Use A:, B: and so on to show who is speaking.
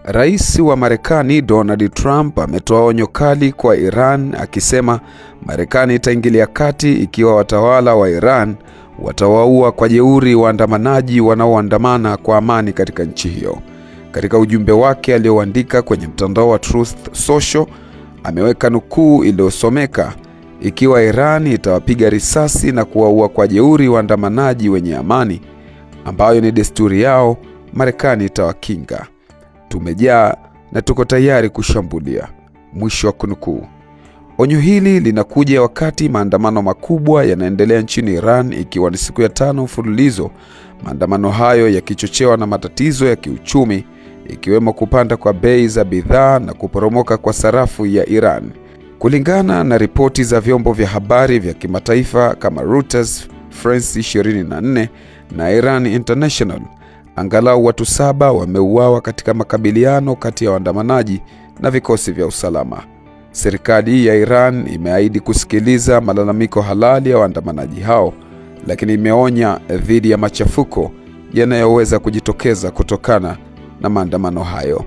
A: Rais wa Marekani Donald Trump ametoa onyo kali kwa Iran akisema Marekani itaingilia kati ikiwa watawala wa Iran watawaua kwa jeuri waandamanaji wanaoandamana kwa amani katika nchi hiyo. Katika ujumbe wake alioandika kwenye mtandao wa Truth Social, ameweka nukuu iliyosomeka, "Ikiwa Iran itawapiga risasi na kuwaua kwa jeuri waandamanaji wenye amani, ambayo ni desturi yao, Marekani itawakinga. Tumejaa na tuko tayari kushambulia." Mwisho wa kunukuu. Onyo hili linakuja wakati maandamano makubwa yanaendelea nchini Iran, ikiwa ni siku ya 5 mfululizo. Maandamano hayo yakichochewa na matatizo ya kiuchumi, ikiwemo kupanda kwa bei za bidhaa na kuporomoka kwa sarafu ya Iran. Kulingana na ripoti za vyombo vya habari vya kimataifa kama Reuters, France 24 na Iran International, angalau watu 7 wameuawa katika makabiliano kati ya waandamanaji na vikosi vya usalama. Serikali ya Iran imeahidi kusikiliza malalamiko halali ya waandamanaji hao, lakini imeonya dhidi ya machafuko yanayoweza kujitokeza kutokana na maandamano hayo.